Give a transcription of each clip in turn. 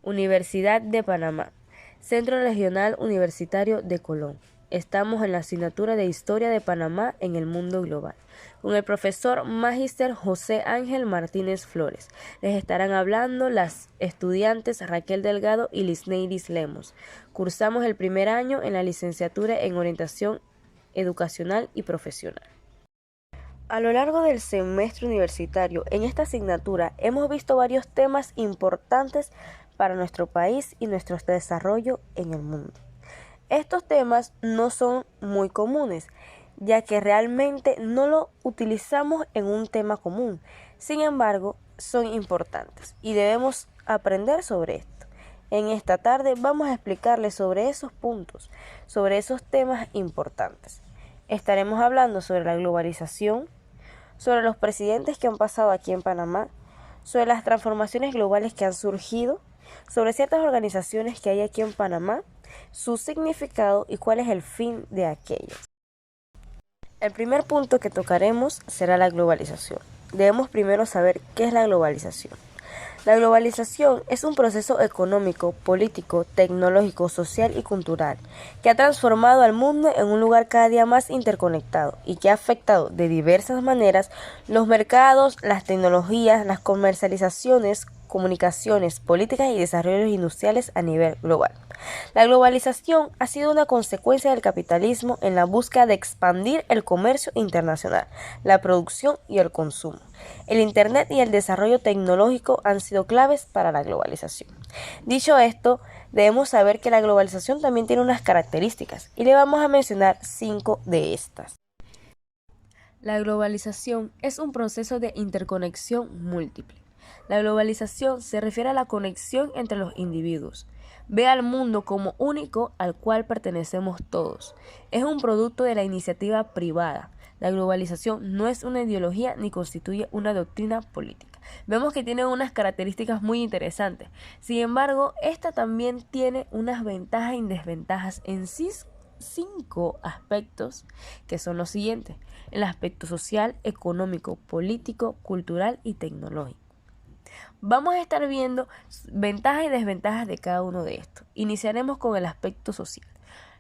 Universidad de Panamá, Centro Regional Universitario de Colón. Estamos en la asignatura de Historia de Panamá en el mundo global, con el profesor Magíster José Ángel Martínez Flores. Les estarán hablando las estudiantes Raquel Delgado y Lisneidis Lemos. Cursamos el primer año en la licenciatura en Orientación Educacional y Profesional. A lo largo del semestre universitario, en esta asignatura hemos visto varios temas importantes para nuestro país y nuestro desarrollo en el mundo. Estos temas no son muy comunes, ya que realmente no lo utilizamos en un tema común. Sin embargo, son importantes y debemos aprender sobre esto. En esta tarde vamos a explicarles sobre esos puntos, sobre esos temas importantes. Estaremos hablando sobre la globalización, sobre los presidentes que han pasado aquí en Panamá, sobre las transformaciones globales que han surgido, sobre ciertas organizaciones que hay aquí en Panamá, su significado y cuál es el fin de aquellas. El primer punto que tocaremos será la globalización. Debemos primero saber qué es la globalización. La globalización es un proceso económico, político, tecnológico, social y cultural que ha transformado al mundo en un lugar cada día más interconectado y que ha afectado de diversas maneras los mercados, las tecnologías, las comercializaciones, comunicaciones, políticas y desarrollos industriales a nivel global. La globalización ha sido una consecuencia del capitalismo en la búsqueda de expandir el comercio internacional, la producción y el consumo. El Internet y el desarrollo tecnológico han sido claves para la globalización. Dicho esto, debemos saber que la globalización también tiene unas características y le vamos a mencionar 5 de estas. La globalización es un proceso de interconexión múltiple. La globalización se refiere a la conexión entre los individuos. Ve al mundo como único al cual pertenecemos todos. Es un producto de la iniciativa privada. La globalización no es una ideología ni constituye una doctrina política. Vemos que tiene unas características muy interesantes. Sin embargo, esta también tiene unas ventajas y desventajas en sí. 5 aspectos que son los siguientes: el aspecto social, económico, político, cultural y tecnológico. Vamos a estar viendo ventajas y desventajas de cada uno de estos. Iniciaremos con el aspecto social.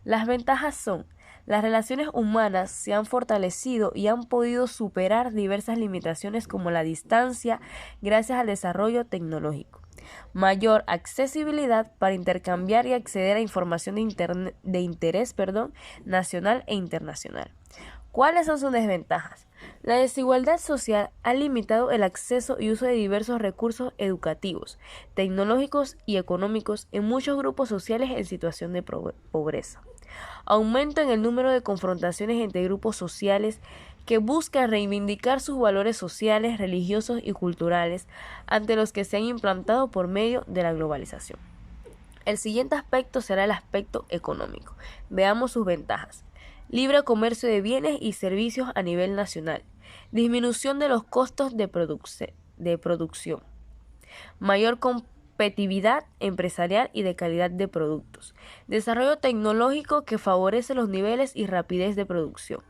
Las ventajas son: las relaciones humanas se han fortalecido y han podido superar diversas limitaciones como la distancia gracias al desarrollo tecnológico. Mayor accesibilidad para intercambiar y acceder a información de interés nacional e internacional. ¿Cuáles son sus desventajas? La desigualdad social ha limitado el acceso y uso de diversos recursos educativos, tecnológicos y económicos en muchos grupos sociales en situación de pobreza. Aumento en el número de confrontaciones entre grupos sociales que buscan reivindicar sus valores sociales, religiosos y culturales ante los que se han implantado por medio de la globalización. El siguiente aspecto será el aspecto económico. Veamos sus ventajas. Libre comercio de bienes y servicios a nivel nacional. Disminución de los costos de producción. Mayor competitividad empresarial y de calidad de productos. Desarrollo tecnológico que favorece los niveles y rapidez de producción.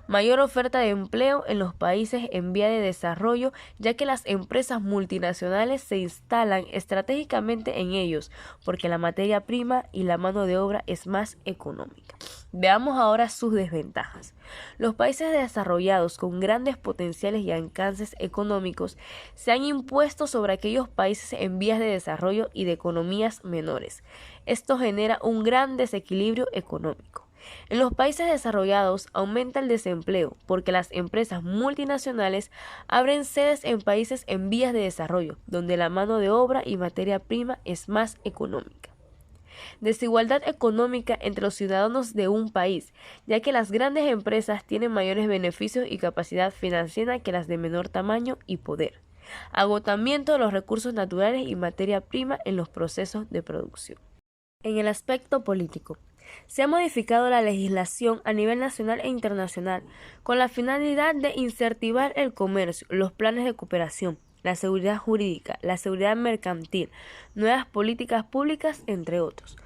Mayor oferta de empleo en los países en vía de desarrollo, ya que las empresas multinacionales se instalan estratégicamente en ellos, porque la materia prima y la mano de obra es más económica. Veamos ahora sus desventajas. Los países desarrollados con grandes potenciales y alcances económicos se han impuesto sobre aquellos países en vías de desarrollo y de economías menores. Esto genera un gran desequilibrio económico. En los países desarrollados aumenta el desempleo porque las empresas multinacionales abren sedes en países en vías de desarrollo, donde la mano de obra y materia prima es más económica. Desigualdad económica entre los ciudadanos de un país, ya que las grandes empresas tienen mayores beneficios y capacidad financiera que las de menor tamaño y poder. Agotamiento de los recursos naturales y materia prima en los procesos de producción. En el aspecto político, se ha modificado la legislación a nivel nacional e internacional con la finalidad de incentivar el comercio, los planes de cooperación, la seguridad jurídica, la seguridad mercantil, nuevas políticas públicas, entre otros.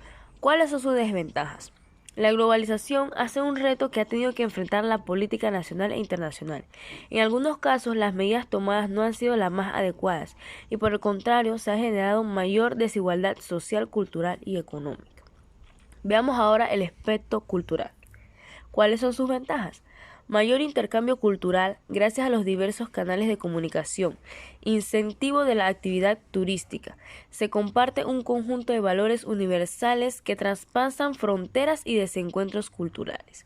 ¿Cuáles son sus desventajas? La globalización hace un reto que ha tenido que enfrentar la política nacional e internacional. En algunos casos, las medidas tomadas no han sido las más adecuadas y por el contrario, se ha generado mayor desigualdad social, cultural y económica. Veamos ahora el aspecto cultural. ¿Cuáles son sus ventajas? Mayor intercambio cultural gracias a los diversos canales de comunicación, incentivo de la actividad turística. Se comparte un conjunto de valores universales que traspasan fronteras y desencuentros culturales.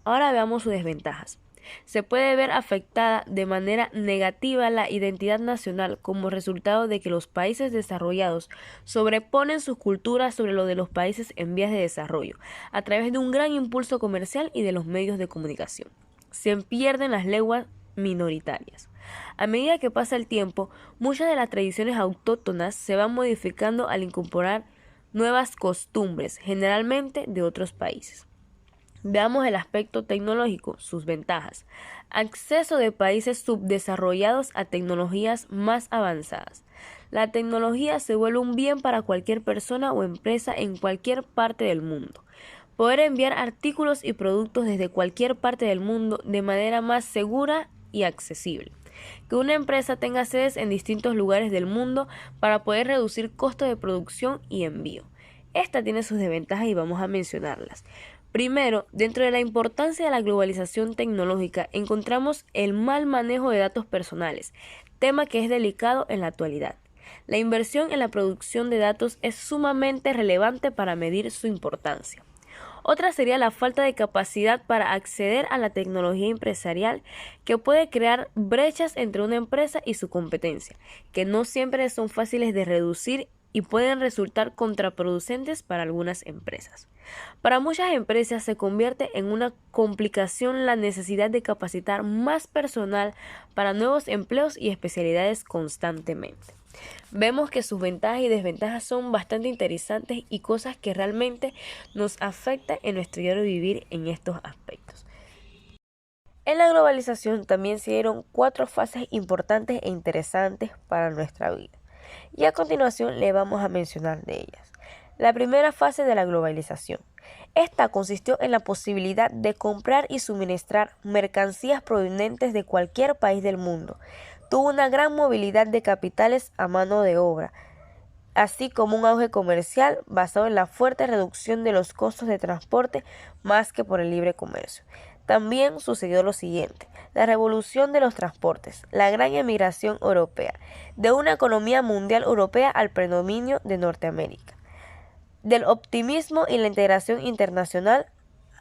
Ahora veamos sus desventajas. Se puede ver afectada de manera negativa la identidad nacional como resultado de que los países desarrollados sobreponen sus culturas sobre lo de los países en vías de desarrollo, a través de un gran impulso comercial y de los medios de comunicación. Se pierden las lenguas minoritarias. A medida que pasa el tiempo, muchas de las tradiciones autóctonas se van modificando al incorporar nuevas costumbres, generalmente de otros países. Veamos el aspecto tecnológico, sus ventajas. Acceso de países subdesarrollados a tecnologías más avanzadas. La tecnología se vuelve un bien para cualquier persona o empresa en cualquier parte del mundo. Poder enviar artículos y productos desde cualquier parte del mundo de manera más segura y accesible. Que una empresa tenga sedes en distintos lugares del mundo para poder reducir costos de producción y envío. Esta tiene sus desventajas y vamos a mencionarlas. Primero, dentro de la importancia de la globalización tecnológica encontramos el mal manejo de datos personales, tema que es delicado en la actualidad. La inversión en la producción de datos es sumamente relevante para medir su importancia. Otra sería la falta de capacidad para acceder a la tecnología empresarial, que puede crear brechas entre una empresa y su competencia, que no siempre son fáciles de reducir y pueden resultar contraproducentes para algunas empresas. Para muchas empresas se convierte en una complicación la necesidad de capacitar más personal para nuevos empleos y especialidades constantemente. Vemos que sus ventajas y desventajas son bastante interesantes y cosas que realmente nos afectan en nuestro diario vivir en estos aspectos. En la globalización también se dieron 4 fases importantes e interesantes para nuestra vida. Y a continuación le vamos a mencionar de ellas. La primera fase de la globalización. Esta consistió en la posibilidad de comprar y suministrar mercancías provenientes de cualquier país del mundo. Tuvo una gran movilidad de capitales a mano de obra, así como un auge comercial basado en la fuerte reducción de los costos de transporte más que por el libre comercio. También sucedió lo siguiente: la revolución de los transportes, la gran emigración europea, de una economía mundial europea al predominio de Norteamérica, del optimismo y la integración internacional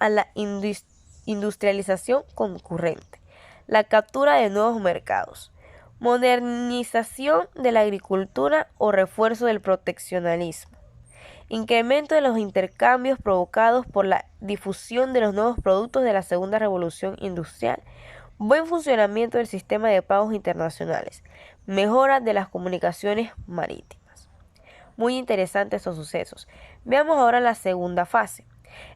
a la industrialización concurrente, la captura de nuevos mercados, modernización de la agricultura o refuerzo del proteccionalismo, incremento de los intercambios provocados por la difusión de los nuevos productos de la segunda revolución industrial, buen funcionamiento del sistema de pagos internacionales, mejora de las comunicaciones marítimas. Muy interesantes estos sucesos. Veamos ahora la segunda fase.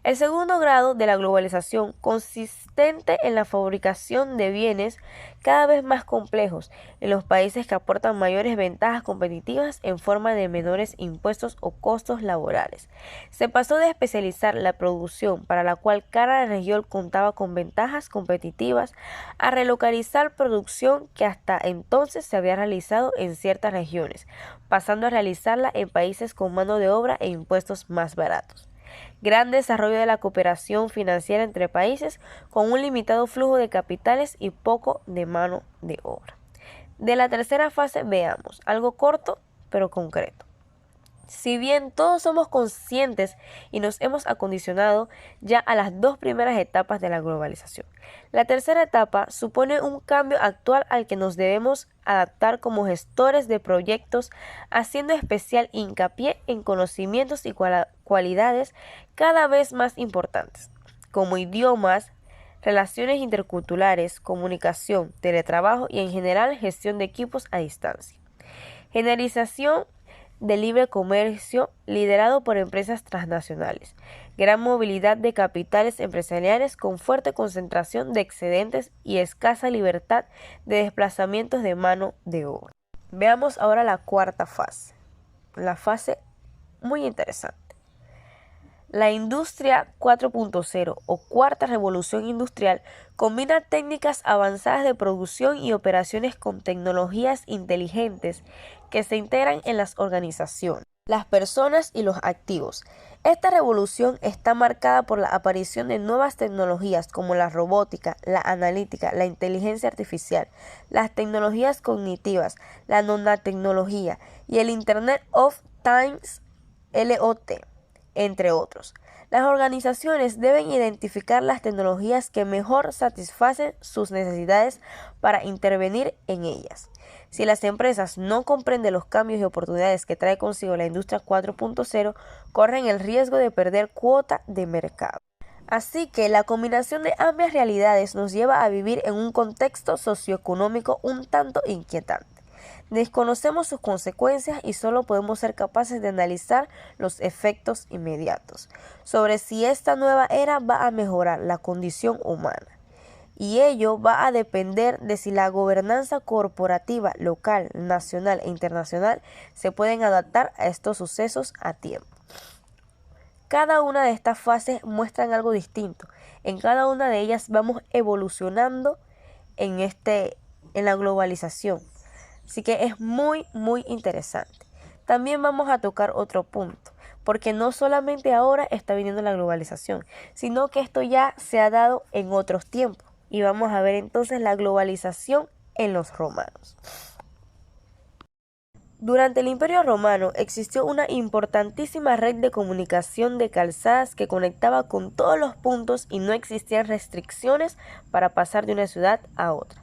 El segundo grado de la globalización, consistente en la fabricación de bienes cada vez más complejos en los países que aportan mayores ventajas competitivas en forma de menores impuestos o costos laborales. Se pasó de especializar la producción, para la cual cada región contaba con ventajas competitivas, a relocalizar producción que hasta entonces se había realizado en ciertas regiones, pasando a realizarla en países con mano de obra e impuestos más baratos. Gran desarrollo de la cooperación financiera entre países con un limitado flujo de capitales y poco de mano de obra. De la tercera fase veamos algo corto pero concreto. Si bien todos somos conscientes y nos hemos acondicionado ya a las 2 primeras etapas de la globalización, la tercera etapa supone un cambio actual al que nos debemos adaptar como gestores de proyectos, haciendo especial hincapié en conocimientos y cualidades cada vez más importantes, como idiomas, relaciones interculturales, comunicación, teletrabajo y en general gestión de equipos a distancia. Generalización de libre comercio liderado por empresas transnacionales, gran movilidad de capitales empresariales con fuerte concentración de excedentes y escasa libertad de desplazamientos de mano de obra. Veamos ahora la cuarta fase, la fase muy interesante. La industria 4.0 o cuarta revolución industrial combina técnicas avanzadas de producción y operaciones con tecnologías inteligentes que se integran en las organizaciones, las personas y los activos. Esta revolución está marcada por la aparición de nuevas tecnologías como la robótica, la analítica, la inteligencia artificial, las tecnologías cognitivas, la nanotecnología y el Internet of Things (IoT), entre otros. Las organizaciones deben identificar las tecnologías que mejor satisfacen sus necesidades para intervenir en ellas. Si las empresas no comprenden los cambios y oportunidades que trae consigo la industria 4.0, corren el riesgo de perder cuota de mercado. Así que la combinación de ambas realidades nos lleva a vivir en un contexto socioeconómico un tanto inquietante. Desconocemos sus consecuencias y solo podemos ser capaces de analizar los efectos inmediatos sobre si esta nueva era va a mejorar la condición humana. Y ello va a depender de si la gobernanza corporativa local, nacional e internacional se pueden adaptar a estos sucesos a tiempo. Cada una de estas fases muestran algo distinto. En cada una de ellas vamos evolucionando en la globalización. Así que es muy interesante. También vamos a tocar otro punto, porque no solamente ahora está viniendo la globalización, sino que esto ya se ha dado en otros tiempos. Y vamos a ver entonces la globalización en los romanos. Durante el Imperio Romano existió una importantísima red de comunicación de calzadas que conectaba con todos los puntos y no existían restricciones para pasar de una ciudad a otra.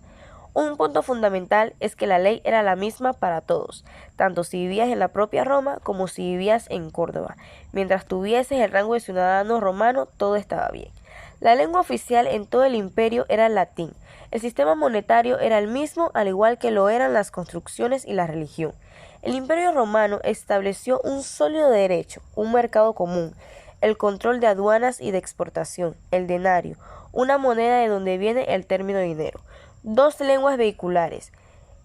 Un punto fundamental es que la ley era la misma para todos, tanto si vivías en la propia Roma como si vivías en Córdoba. Mientras tuvieses el rango de ciudadano romano, todo estaba bien. La lengua oficial en todo el imperio era el latín. El sistema monetario era el mismo, al igual que lo eran las construcciones y la religión. El Imperio Romano estableció un sólido derecho, un mercado común, el control de aduanas y de exportación, el denario, una moneda de donde viene el término dinero, dos lenguas vehiculares,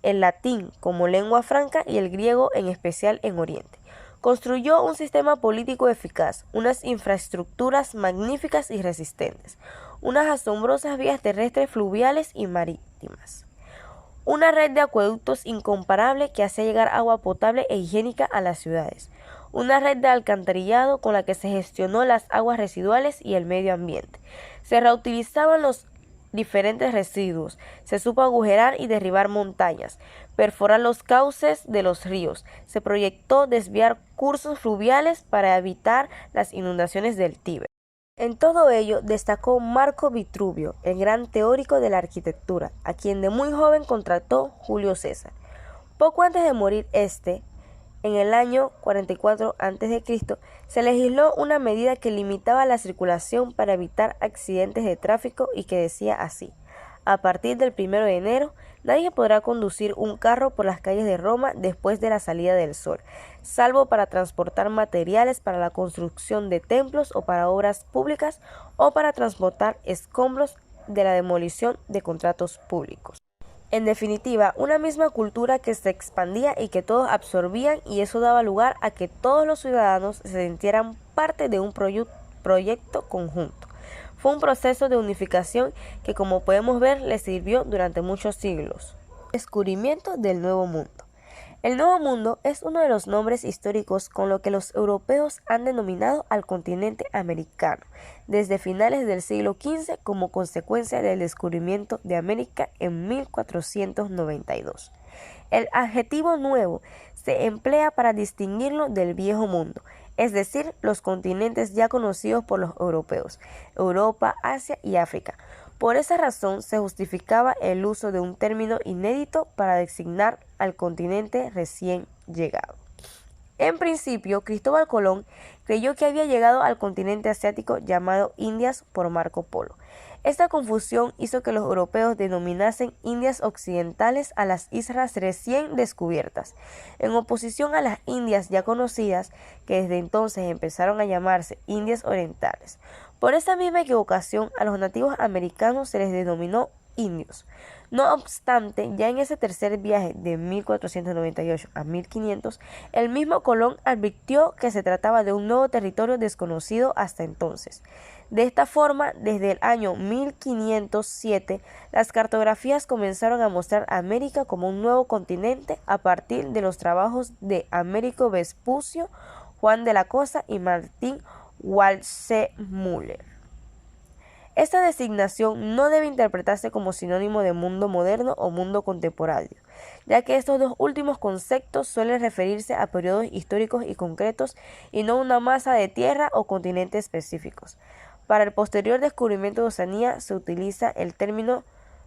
el latín como lengua franca y el griego en especial en Oriente. Construyó un sistema político eficaz, unas infraestructuras magníficas y resistentes, unas asombrosas vías terrestres, fluviales y marítimas, una red de acueductos incomparable que hacía llegar agua potable e higiénica a las ciudades, una red de alcantarillado con la que se gestionó las aguas residuales y el medio ambiente. Se reutilizaban los diferentes residuos, se supo agujerar y derribar montañas, perforar los cauces de los ríos, se proyectó desviar cursos fluviales para evitar las inundaciones del Tíber. En todo ello destacó Marco Vitruvio, el gran teórico de la arquitectura, a quien de muy joven contrató Julio César. Poco antes de morir en el año 44 a.C., se legisló una medida que limitaba la circulación para evitar accidentes de tráfico y que decía así: a partir del 1 de enero, nadie podrá conducir un carro por las calles de Roma después de la salida del sol, salvo para transportar materiales para la construcción de templos o para obras públicas o para transportar escombros de la demolición de contratos públicos. En definitiva, una misma cultura que se expandía y que todos absorbían, y eso daba lugar a que todos los ciudadanos se sintieran parte de un proyecto conjunto. Fue un proceso de unificación que, como podemos ver, le sirvió durante muchos siglos. Descubrimiento del Nuevo Mundo. El Nuevo Mundo es uno de los nombres históricos con lo que los europeos han denominado al continente americano desde finales del siglo XV como consecuencia del descubrimiento de América en 1492. El adjetivo nuevo se emplea para distinguirlo del Viejo Mundo, es decir, los continentes ya conocidos por los europeos, Europa, Asia y África. Por esa razón se justificaba el uso de un término inédito para designar al continente recién llegado. En principio, Cristóbal Colón creyó que había llegado al continente asiático llamado Indias por Marco Polo. Esta confusión hizo que los europeos denominasen Indias occidentales a las islas recién descubiertas, en oposición a las Indias ya conocidas, que desde entonces empezaron a llamarse Indias orientales. Por esa misma equivocación, a los nativos americanos se les denominó indios. No obstante, ya en ese tercer viaje de 1498 a 1500, el mismo Colón advirtió que se trataba de un nuevo territorio desconocido hasta entonces. De esta forma, desde el año 1507, las cartografías comenzaron a mostrar a América como un nuevo continente a partir de los trabajos de Américo Vespucio, Juan de la Cosa y Martín Waldseemüller. Esta designación no debe interpretarse como sinónimo de mundo moderno o mundo contemporáneo, ya que estos dos últimos conceptos suelen referirse a periodos históricos y concretos y no a una masa de tierra o continentes específicos. Para el posterior descubrimiento de Oceanía se utiliza el término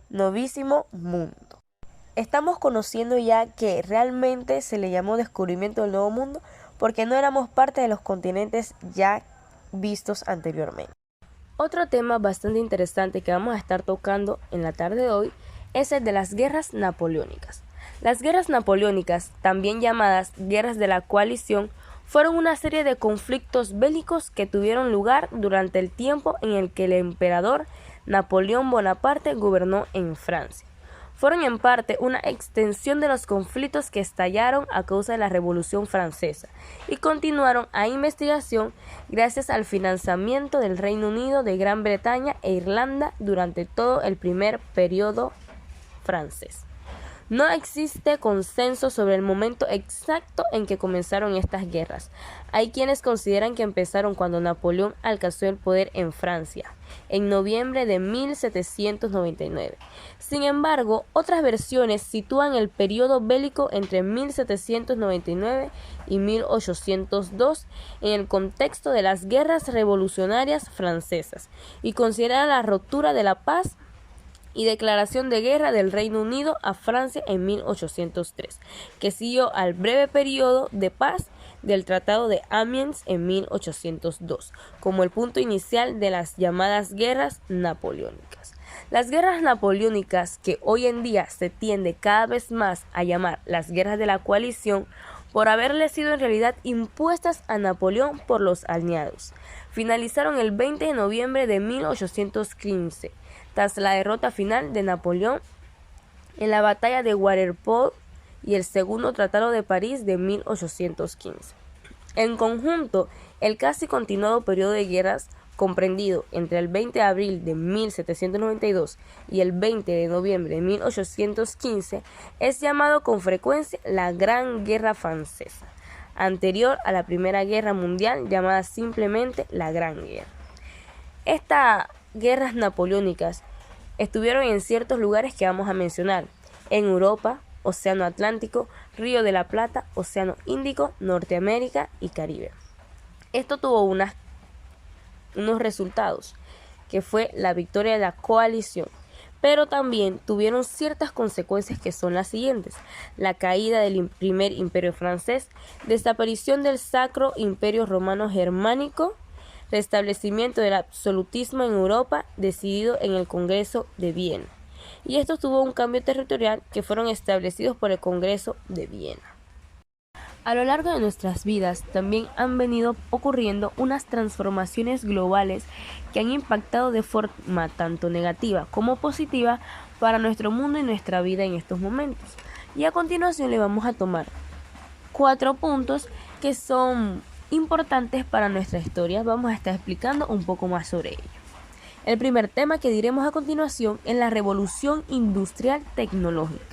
novísimo mundo. Estamos conociendo ya que realmente se le llamó descubrimiento del nuevo mundo porque no éramos parte de los continentes ya vistos anteriormente. Otro tema bastante interesante que vamos a estar tocando en la tarde de hoy es el de las guerras napoleónicas. Las guerras napoleónicas, también llamadas guerras de la coalición, fueron una serie de conflictos bélicos que tuvieron lugar durante el tiempo en el que el emperador Napoleón Bonaparte gobernó en Francia. Fueron en parte una extensión de los conflictos que estallaron a causa de la Revolución Francesa y continuaron a investigación gracias al financiamiento del Reino Unido, de Gran Bretaña e Irlanda durante todo el primer periodo francés. No existe consenso sobre el momento exacto en que comenzaron estas guerras. Hay quienes consideran que empezaron cuando Napoleón alcanzó el poder en Francia, en noviembre de 1799. Sin embargo, otras versiones sitúan el periodo bélico entre 1799 y 1802 en el contexto de las guerras revolucionarias francesas y consideran la ruptura de la paz y declaración de guerra del Reino Unido a Francia en 1803, que siguió al breve periodo de paz del Tratado de Amiens en 1802, como el punto inicial de las llamadas guerras napoleónicas. Las guerras napoleónicas, que hoy en día se tiende cada vez más a llamar las guerras de la coalición, por haberle sido en realidad impuestas a Napoleón por los aliados, finalizaron el 20 de noviembre de 1815, tras la derrota final de Napoleón en la batalla de Waterloo y el Segundo Tratado de París de 1815. En conjunto, el casi continuado periodo de guerras, comprendido entre el 20 de abril de 1792 y el 20 de noviembre de 1815, es llamado con frecuencia la Gran Guerra Francesa, anterior a la Primera Guerra Mundial, llamada simplemente la Gran Guerra. Estas guerras napoleónicas estuvieron en ciertos lugares que vamos a mencionar: en Europa, Océano Atlántico, Río de la Plata, Océano Índico, Norteamérica y Caribe. Esto tuvo unos resultados, que fue la victoria de la coalición, pero también tuvieron ciertas consecuencias que son las siguientes: la caída del primer imperio francés, desaparición del Sacro Imperio Romano Germánico, restablecimiento del absolutismo en Europa decidido en el Congreso de Viena. Y esto tuvo un cambio territorial que fueron establecidos por el Congreso de Viena. A lo largo de nuestras vidas también han venido ocurriendo unas transformaciones globales que han impactado de forma tanto negativa como positiva para nuestro mundo y nuestra vida en estos momentos. Y a continuación le vamos a tomar 4 puntos que son importantes para nuestra historia. Vamos a estar explicando un poco más sobre ello. El primer tema que diremos a continuación es la revolución industrial tecnológica.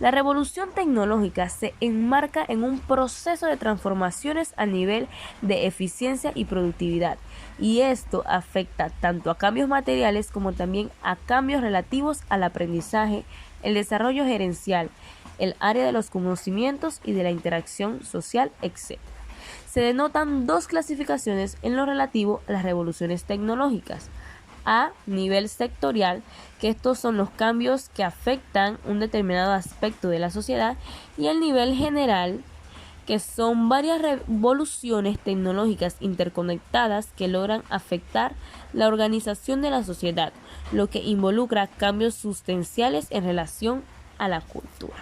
La revolución tecnológica se enmarca en un proceso de transformaciones a nivel de eficiencia y productividad, y esto afecta tanto a cambios materiales como también a cambios relativos al aprendizaje, el desarrollo gerencial, el área de los conocimientos y de la interacción social, etc. Se denotan 2 clasificaciones en lo relativo a las revoluciones tecnológicas. A nivel sectorial, que estos son los cambios que afectan un determinado aspecto de la sociedad, y el nivel general, que son varias revoluciones tecnológicas interconectadas que logran afectar la organización de la sociedad, lo que involucra cambios sustanciales en relación a la cultura.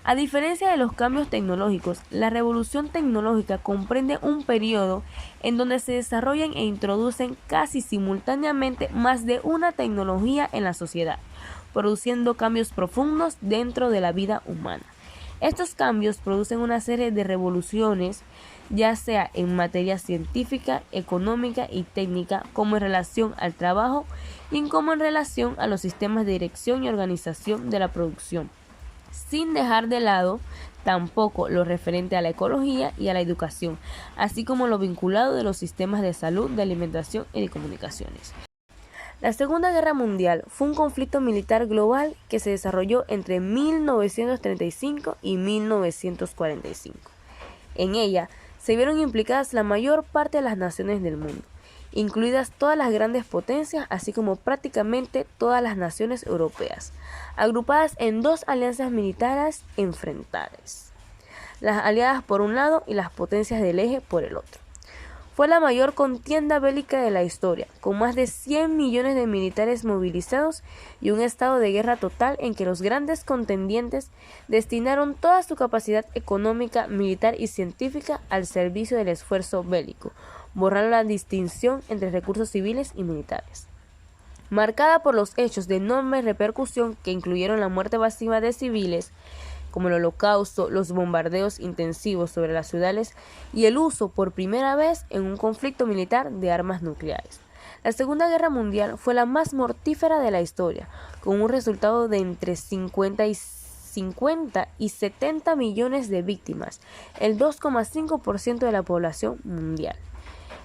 A diferencia de los cambios tecnológicos, la revolución tecnológica comprende un periodo en donde se desarrollan e introducen casi simultáneamente más de una tecnología en la sociedad, produciendo cambios profundos dentro de la vida humana. Estos cambios producen una serie de revoluciones, ya sea en materia científica, económica y técnica, como en relación al trabajo y como en relación a los sistemas de dirección y organización de la producción, sin dejar de lado tampoco lo referente a la ecología y a la educación, así como lo vinculado de los sistemas de salud, de alimentación y de comunicaciones. La Segunda Guerra Mundial fue un conflicto militar global que se desarrolló entre 1935 y 1945. En ella se vieron implicadas la mayor parte de las naciones del mundo, incluidas todas las grandes potencias, así como prácticamente todas las naciones europeas, agrupadas en dos alianzas militares enfrentadas, las aliadas por un lado y las potencias del eje por el otro. Fue la mayor contienda bélica de la historia, con más de 100 millones de militares movilizados y un estado de guerra total en que los grandes contendientes destinaron toda su capacidad económica, militar y científica al servicio del esfuerzo bélico, borrando la distinción entre recursos civiles y militares. Marcada por los hechos de enorme repercusión que incluyeron la muerte masiva de civiles, como el Holocausto, los bombardeos intensivos sobre las ciudades y el uso por primera vez en un conflicto militar de armas nucleares. La Segunda Guerra Mundial fue la más mortífera de la historia, con un resultado de entre 50 y 70 millones de víctimas, el 2,5% de la población mundial.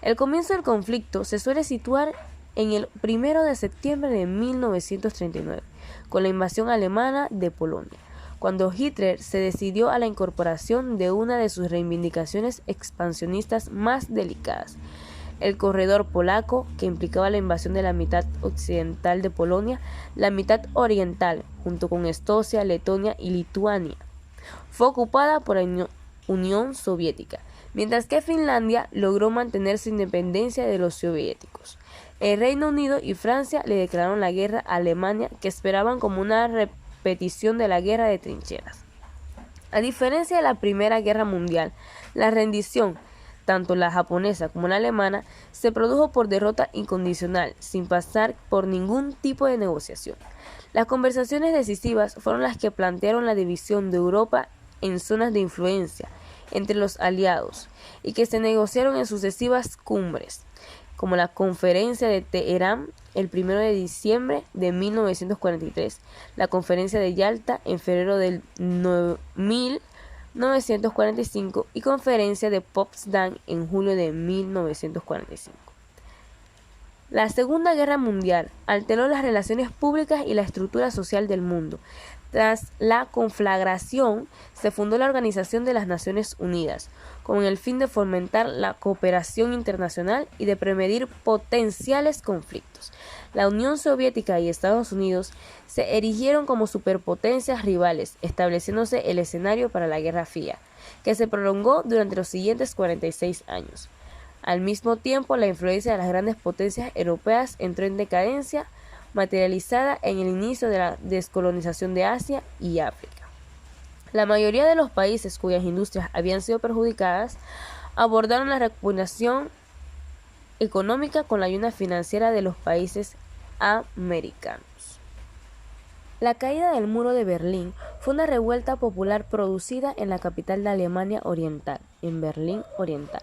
El comienzo del conflicto se suele situar en el 1 de septiembre de 1939, con la invasión alemana de Polonia, cuando Hitler se decidió a la incorporación de una de sus reivindicaciones expansionistas más delicadas, el corredor polaco, que implicaba la invasión de la mitad occidental de Polonia, la mitad oriental, junto con Escocia, Letonia y Lituania. Fue ocupada por la Unión Soviética, mientras que Finlandia logró mantener su independencia de los soviéticos. El Reino Unido y Francia le declararon la guerra a Alemania, que esperaban como una repetición de la guerra de trincheras. A diferencia de la Primera Guerra Mundial, la rendición, tanto la japonesa como la alemana, se produjo por derrota incondicional, sin pasar por ningún tipo de negociación. Las conversaciones decisivas fueron las que plantearon la división de Europa en zonas de influencia entre los aliados y que se negociaron en sucesivas cumbres, como la Conferencia de Teherán el 1 de diciembre de 1943, la Conferencia de Yalta en febrero del 1945 y Conferencia de Potsdam en julio de 1945. La Segunda Guerra Mundial alteró las relaciones públicas y la estructura social del mundo. Tras la conflagración, se fundó la Organización de las Naciones Unidas, con el fin de fomentar la cooperación internacional y de prevenir potenciales conflictos. La Unión Soviética y Estados Unidos se erigieron como superpotencias rivales, estableciéndose el escenario para la Guerra Fría, que se prolongó durante los siguientes 46 años. Al mismo tiempo, la influencia de las grandes potencias europeas entró en decadencia, materializada en el inicio de la descolonización de Asia y África. La mayoría de los países cuyas industrias habían sido perjudicadas abordaron la recuperación económica con la ayuda financiera de los países americanos. La caída del muro de Berlín fue una revuelta popular producida en la capital de Alemania Oriental, en Berlín Oriental,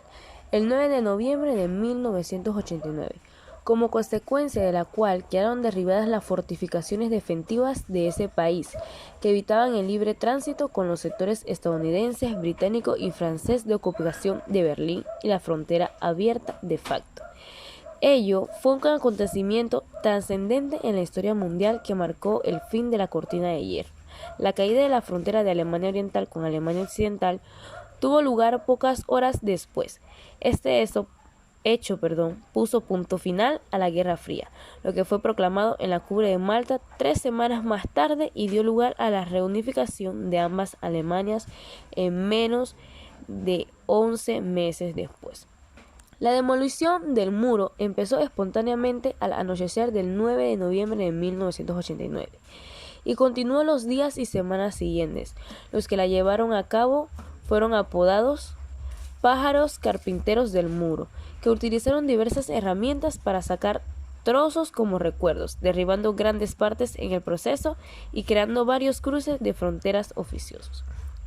el 9 de noviembre de 1989, como consecuencia de la cual quedaron derribadas las fortificaciones defensivas de ese país, que evitaban el libre tránsito con los sectores estadounidense, británico y francés de ocupación de Berlín y la frontera abierta de facto. Ello fue un acontecimiento trascendente en la historia mundial que marcó el fin de la cortina de hierro. La caída de la frontera de Alemania Oriental con Alemania Occidental tuvo lugar pocas horas después. Este hecho puso punto final a la Guerra Fría, lo que fue proclamado en la cumbre de Malta 3 semanas más tarde y dio lugar a la reunificación de ambas Alemanias en menos de 11 meses después. La demolición del muro empezó espontáneamente al anochecer del 9 de noviembre de 1989 y continuó los días y semanas siguientes. Los que la llevaron a cabo fueron apodados pájaros carpinteros del muro, que utilizaron diversas herramientas para sacar trozos como recuerdos, derribando grandes partes en el proceso y creando varios cruces de fronteras oficiosos.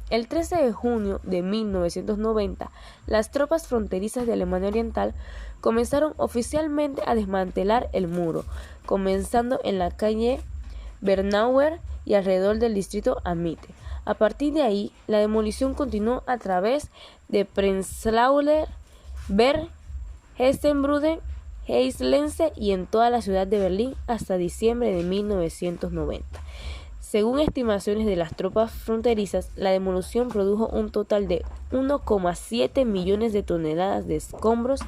El 13 de junio de 1990, las tropas fronterizas de Alemania Oriental comenzaron oficialmente a desmantelar el muro, comenzando en la calle Bernauer y alrededor del distrito Mitte. A partir de ahí, la demolición continuó a través de Prenzlauer Berg, Hessenbrücken, Heyslense y en toda la ciudad de Berlín hasta diciembre de 1990. Según estimaciones de las tropas fronterizas, la demolición produjo un total de 1,7 millones de toneladas de escombros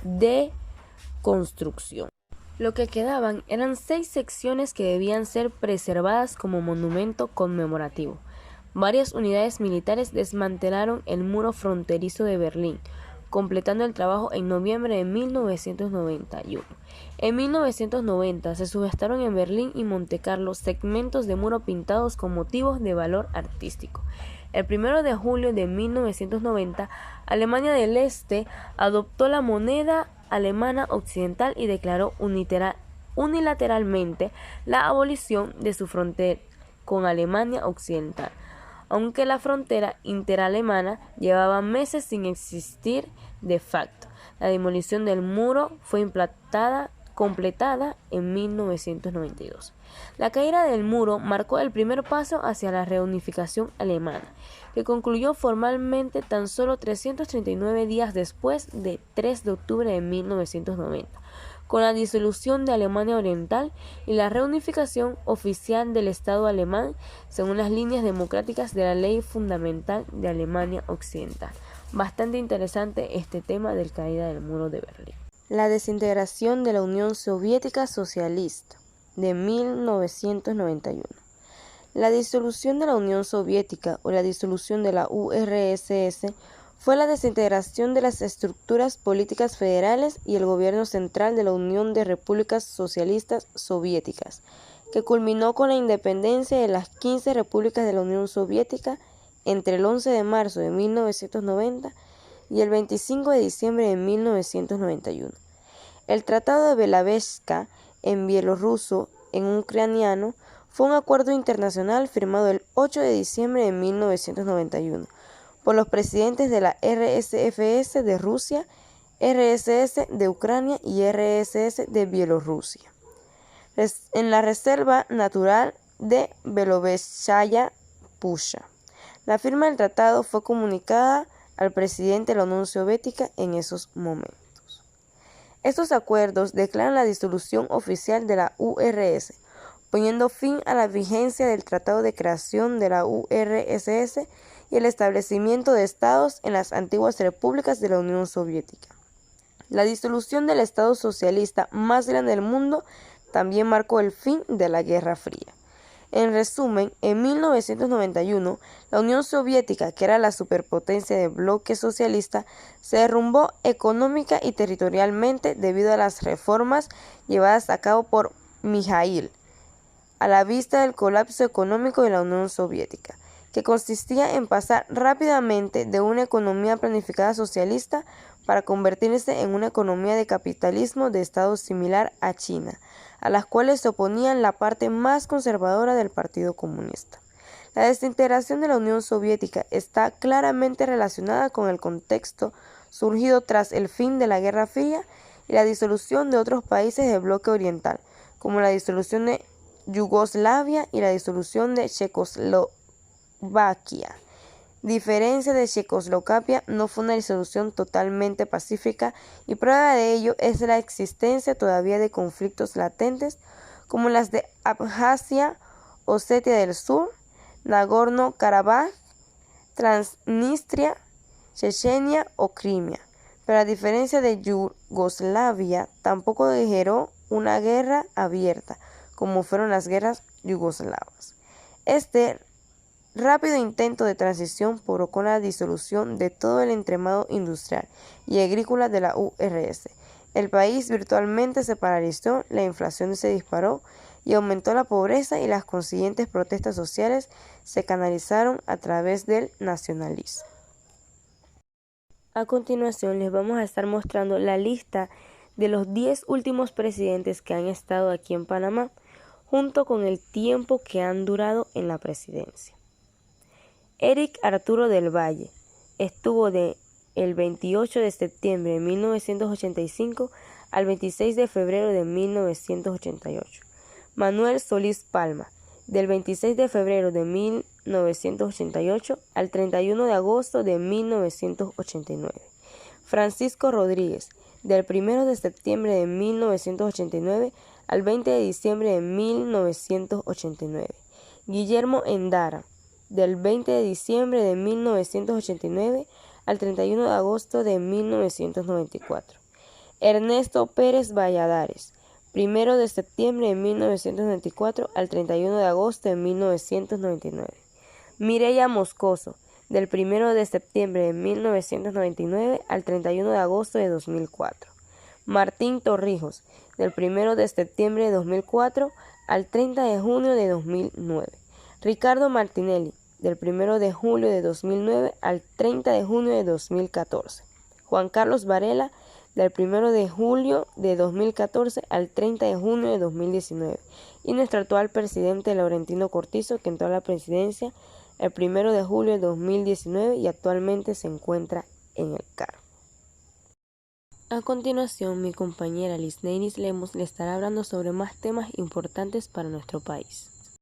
de construcción. Lo que quedaban eran 6 secciones que debían ser preservadas como monumento conmemorativo. Varias unidades militares desmantelaron el muro fronterizo de Berlín, completando el trabajo en noviembre de 1991. En 1990 se subestaron en Berlín y Montecarlo segmentos de muro pintados con motivos de valor artístico. El 1 de julio de 1990, Alemania del Este adoptó la moneda alemana occidental y declaró unilateralmente la abolición de su frontera con Alemania Occidental, aunque la frontera interalemana llevaba meses sin existir de facto. La demolición del muro fue completada en 1992. La caída del muro marcó el primer paso hacia la reunificación alemana, que concluyó formalmente tan solo 339 días después del 3 de octubre de 1990, con la disolución de Alemania Oriental y la reunificación oficial del Estado alemán según las líneas democráticas de la Ley Fundamental de Alemania Occidental. Bastante interesante este tema de la caída del muro de Berlín. La desintegración de la Unión Soviética Socialista de 1991. La disolución de la Unión Soviética o la disolución de la URSS fue la desintegración de las estructuras políticas federales y el gobierno central de la Unión de Repúblicas Socialistas Soviéticas, que culminó con la independencia de las 15 repúblicas de la Unión Soviética entre el 11 de marzo de 1990 y el 25 de diciembre de 1991. El Tratado de Belavesca en bielorruso, en ucraniano, fue un acuerdo internacional firmado el 8 de diciembre de 1991 por los presidentes de la RSFS de Rusia, RSS de Ucrania y RSS de Bielorrusia, en la Reserva Natural de Belovezhskaya Pusha. La firma del tratado fue comunicada al presidente de la Unión Soviética en esos momentos. Estos acuerdos declaran la disolución oficial de la URSS, poniendo fin a la vigencia del Tratado de Creación de la URSS y el establecimiento de estados en las antiguas repúblicas de la Unión Soviética. La disolución del Estado socialista más grande del mundo también marcó el fin de la Guerra Fría. En resumen, en 1991, la Unión Soviética, que era la superpotencia del bloque socialista, se derrumbó económica y territorialmente debido a las reformas llevadas a cabo por Mijaíl, a la vista del colapso económico de la Unión Soviética, que consistía en pasar rápidamente de una economía planificada socialista para convertirse en una economía de capitalismo de estado similar a China, a las cuales se oponían la parte más conservadora del Partido Comunista. La desintegración de la Unión Soviética está claramente relacionada con el contexto surgido tras el fin de la Guerra Fría y la disolución de otros países del bloque oriental, como la disolución de Yugoslavia y la disolución de Checoslovaquia. Diferencia de Checoslovaquia, no fue una disolución totalmente pacífica y prueba de ello es la existencia todavía de conflictos latentes como las de Abjasia, Osetia del Sur, Nagorno-Karabaj, Transnistria, Chechenia o Crimea. Pero a diferencia de Yugoslavia, tampoco generó una guerra abierta, como fueron las guerras yugoslavas. Este rápido intento de transición provocó la disolución de todo el entramado industrial y agrícola de la URSS. El país virtualmente se paralizó, la inflación se disparó y aumentó la pobreza y las consiguientes protestas sociales se canalizaron a través del nacionalismo. A continuación les vamos a estar mostrando la lista de los 10 últimos presidentes que han estado aquí en Panamá, junto con el tiempo que han durado en la presidencia. Eric Arturo del Valle estuvo del 28 de septiembre de 1985 al 26 de febrero de 1988. Manuel Solís Palma, del 26 de febrero de 1988 al 31 de agosto de 1989. Francisco Rodríguez, del 1 de septiembre de 1989 al 20 de diciembre de 1989. Guillermo Endara, del 20 de diciembre de 1989 al 31 de agosto de 1994. Ernesto Pérez Valladares, 1 de septiembre de 1994 al 31 de agosto de 1999. Mireya Moscoso, del 1 de septiembre de 1999 al 31 de agosto de 2004. Martín Torrijos, del 1 de septiembre de 2004 al 30 de junio de 2009. Ricardo Martinelli, del 1 de julio de 2009 al 30 de junio de 2014. Juan Carlos Varela, del 1 de julio de 2014 al 30 de junio de 2019. Y nuestro actual presidente, Laurentino Cortizo, que entró a la presidencia el 1 de julio de 2019 y actualmente se encuentra en el cargo. A continuación, mi compañera Lisneiris Lemos le estará hablando sobre más temas importantes para nuestro país.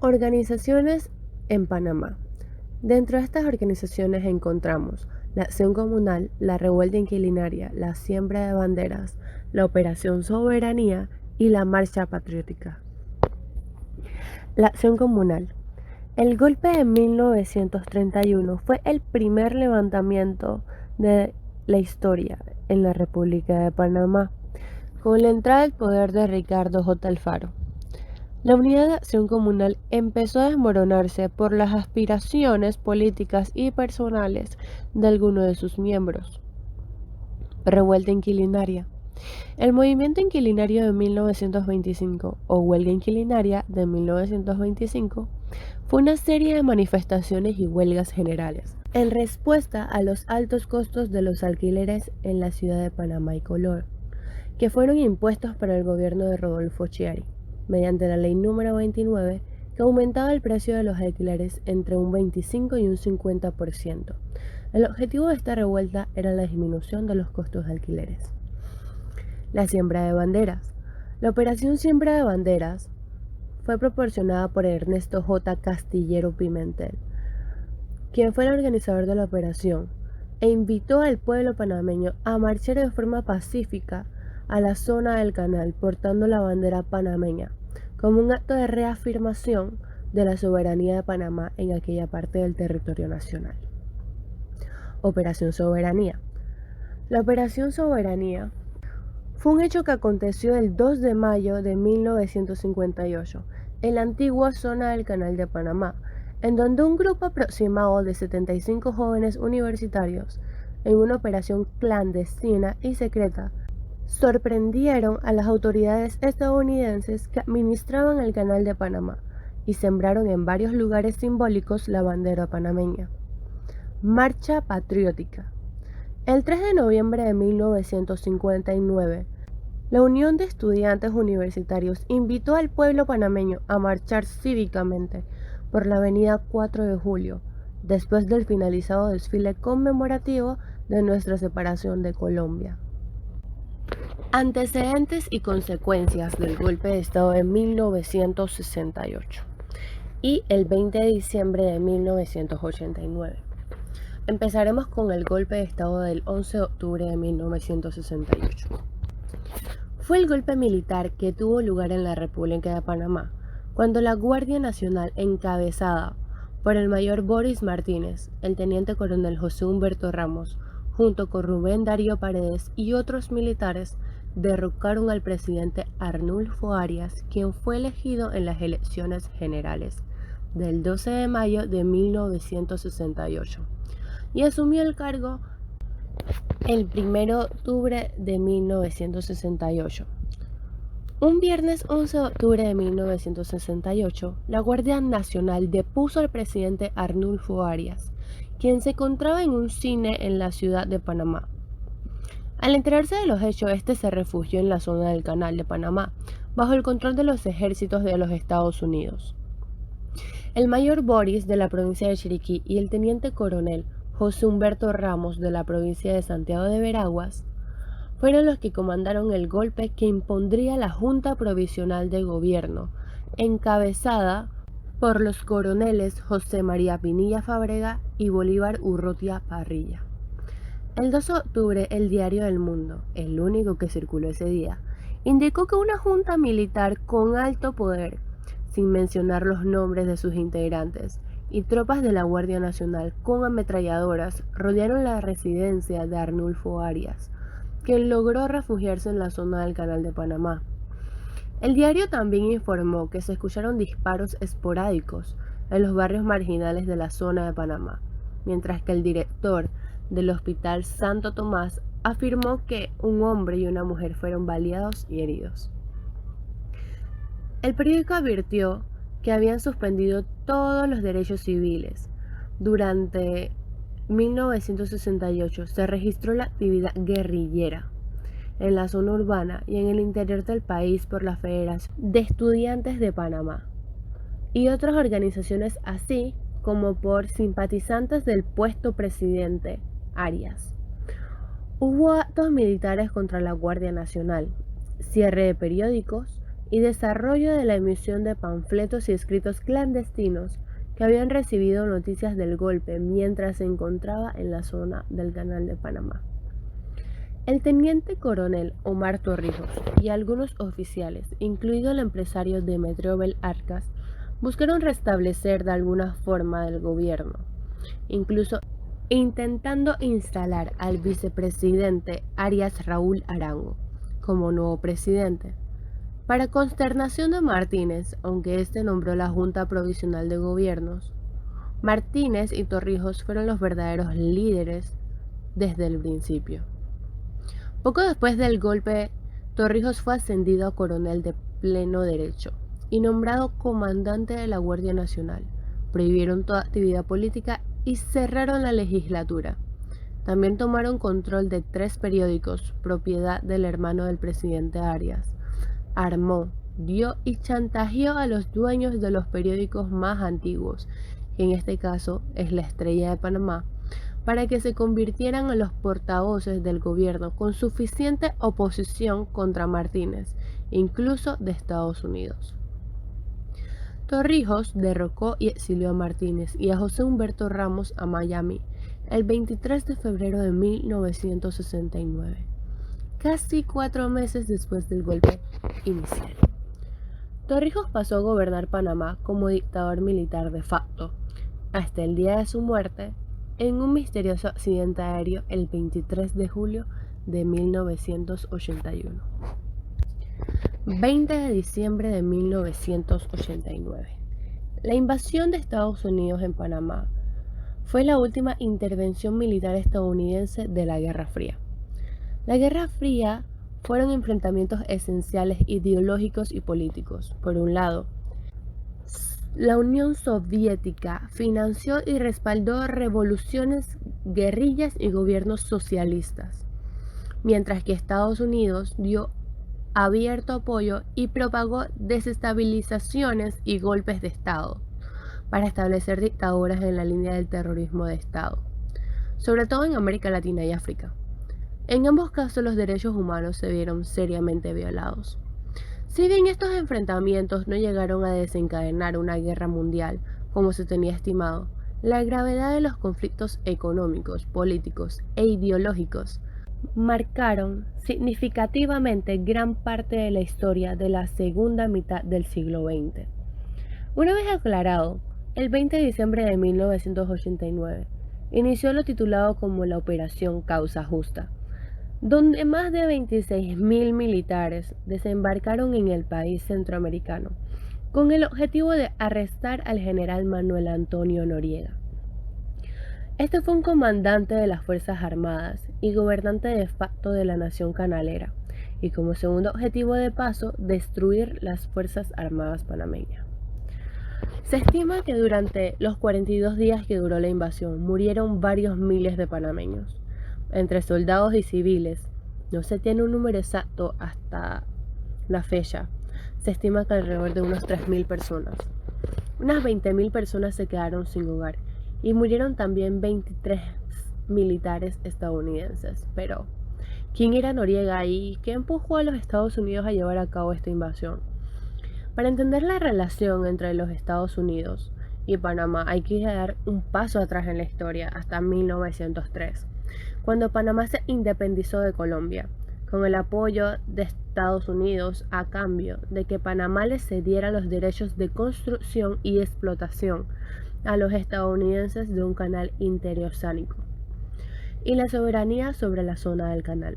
Organizaciones en Panamá. Dentro de estas organizaciones encontramos la Acción Comunal, la Revuelta Inquilinaria, la Siembra de Banderas, la Operación Soberanía y la Marcha Patriótica. La Acción Comunal. El golpe de 1931 fue el primer levantamiento de la historia en la República de Panamá, con la entrada al poder de Ricardo J. Alfaro. La Unidad de Acción Comunal empezó a desmoronarse por las aspiraciones políticas y personales de algunos de sus miembros. Revuelta Inquilinaria. El movimiento inquilinario de 1925 o huelga inquilinaria de 1925 fue una serie de manifestaciones y huelgas generales en respuesta a los altos costos de los alquileres en la ciudad de Panamá y Colón, que fueron impuestos por el gobierno de Rodolfo Chiari, mediante la ley número 29, que aumentaba el precio de los alquileres entre un 25 y un 50%. El objetivo de esta revuelta era la disminución de los costos de alquileres. La siembra de banderas. La operación Siembra de Banderas fue proporcionada por Ernesto J. Castillero Pimentel, quien fue el organizador de la operación, e invitó al pueblo panameño a marchar de forma pacífica a la zona del canal portando la bandera panameña, como un acto de reafirmación de la soberanía de Panamá en aquella parte del territorio nacional. Operación Soberanía. La Operación Soberanía fue un hecho que aconteció el 2 de mayo de 1958 en la antigua zona del Canal de Panamá, en donde un grupo aproximado de 75 jóvenes universitarios, en una operación clandestina y secreta, sorprendieron a las autoridades estadounidenses que administraban el Canal de Panamá y sembraron en varios lugares simbólicos la bandera panameña. Marcha Patriótica. El 3 de noviembre de 1959, la Unión de Estudiantes Universitarios invitó al pueblo panameño a marchar cívicamente por la avenida 4 de Julio, después del finalizado desfile conmemorativo de nuestra separación de Colombia. Antecedentes y consecuencias del golpe de Estado de 1968 y el 20 de diciembre de 1989. Empezaremos con el golpe de Estado del 11 de octubre de 1968. Fue el golpe militar que tuvo lugar en la República de Panamá, cuando la Guardia Nacional, encabezada por el mayor Boris Martínez, el teniente coronel José Humberto Ramos, junto con Rubén Darío Paredes y otros militares, derrocaron al presidente Arnulfo Arias, quien fue elegido en las elecciones generales del 12 de mayo de 1968 y asumió el cargo el 1 de octubre de 1968. Un viernes 11 de octubre de 1968, la Guardia Nacional depuso al presidente Arnulfo Arias, quien se encontraba en un cine en la ciudad de Panamá. Al enterarse de los hechos, este se refugió en la zona del Canal de Panamá, bajo el control de los ejércitos de los Estados Unidos. El mayor Boris de la provincia de Chiriquí y el teniente coronel José Humberto Ramos de la provincia de Santiago de Veraguas fueron los que comandaron el golpe que impondría la Junta Provisional de Gobierno, encabezada por los coroneles José María Pinilla Fábrega y Bolívar Urrutia Parrilla. El 2 de octubre, el diario El Mundo, el único que circuló ese día, indicó que una junta militar con alto poder, sin mencionar los nombres de sus integrantes, y tropas de la Guardia Nacional con ametralladoras rodearon la residencia de Arnulfo Arias, quien logró refugiarse en la zona del Canal de Panamá. El diario también informó que se escucharon disparos esporádicos en los barrios marginales de la zona de Panamá, mientras que el director del Hospital Santo Tomás afirmó que un hombre y una mujer fueron baleados y heridos. El periódico advirtió que habían suspendido todos los derechos civiles. Durante 1968 se registró la actividad guerrillera en la zona urbana y en el interior del país por la Federación de Estudiantes de Panamá y otras organizaciones, así como por simpatizantes del puesto presidente Arias. Hubo actos militares contra la Guardia Nacional, cierre de periódicos y desarrollo de la emisión de panfletos y escritos clandestinos que habían recibido noticias del golpe mientras se encontraba en la zona del Canal de Panamá. El teniente coronel Omar Torrijos y algunos oficiales, incluido el empresario Demetrio Bel Arcas, buscaron restablecer de alguna forma el gobierno, incluso intentando instalar al vicepresidente Arias Raúl Arango como nuevo presidente. Para consternación de Martínez, aunque éste nombró la Junta Provisional de Gobiernos, Martínez y Torrijos fueron los verdaderos líderes desde el principio. Poco después del golpe, Torrijos fue ascendido a coronel de pleno derecho y nombrado comandante de la Guardia Nacional. Prohibieron toda actividad política y cerraron la legislatura. También tomaron control de 3 periódicos, propiedad del hermano del presidente Arias. Armó, dio y chantajeó a los dueños de los periódicos más antiguos, que en este caso es La Estrella de Panamá, para que se convirtieran en los portavoces del gobierno con suficiente oposición contra Martínez, incluso de Estados Unidos. Torrijos derrocó y exilió a Martínez y a José Humberto Ramos a Miami el 23 de febrero de 1969, casi 4 meses después del golpe inicial. Torrijos pasó a gobernar Panamá como dictador militar de facto, hasta el día de su muerte, en un misterioso accidente aéreo el 23 de julio de 1981. 20 de diciembre de 1989. La invasión de Estados Unidos en Panamá fue la última intervención militar estadounidense de la Guerra Fría. La Guerra Fría fueron enfrentamientos esenciales ideológicos y políticos. Por un lado, la Unión Soviética financió y respaldó revoluciones, guerrillas y gobiernos socialistas, mientras que Estados Unidos dio abierto apoyo y propagó desestabilizaciones y golpes de Estado para establecer dictaduras en la línea del terrorismo de Estado, sobre todo en América Latina y África. En ambos casos los derechos humanos se vieron seriamente violados. Si bien estos enfrentamientos no llegaron a desencadenar una guerra mundial como se tenía estimado, la gravedad de los conflictos económicos, políticos e ideológicos marcaron significativamente gran parte de la historia de la segunda mitad del siglo XX. Una vez aclarado, el 20 de diciembre de 1989 inició lo titulado como la Operación Causa Justa, donde más de 26.000 militares desembarcaron en el país centroamericano con el objetivo de arrestar al general Manuel Antonio Noriega. Este fue un comandante de las Fuerzas Armadas y gobernante de facto de la nación canalera, y como segundo objetivo de paso, destruir las Fuerzas Armadas panameñas. Se estima que durante los 42 días que duró la invasión murieron varios miles de panameños, entre soldados y civiles, No se tiene un número exacto hasta la fecha. Se estima que alrededor de unos 3.000 personas. Unas 20.000 personas se quedaron sin hogar y murieron también 23 militares estadounidenses. Pero, ¿quién era Noriega y qué empujó a los Estados Unidos a llevar a cabo esta invasión? Para entender la relación entre los Estados Unidos y Panamá hay que dar un paso atrás en la historia, hasta 1903, cuando Panamá se independizó de Colombia, con el apoyo de Estados Unidos a cambio de que Panamá le cediera los derechos de construcción y explotación a los estadounidenses de un canal interoceánico y la soberanía sobre la zona del canal.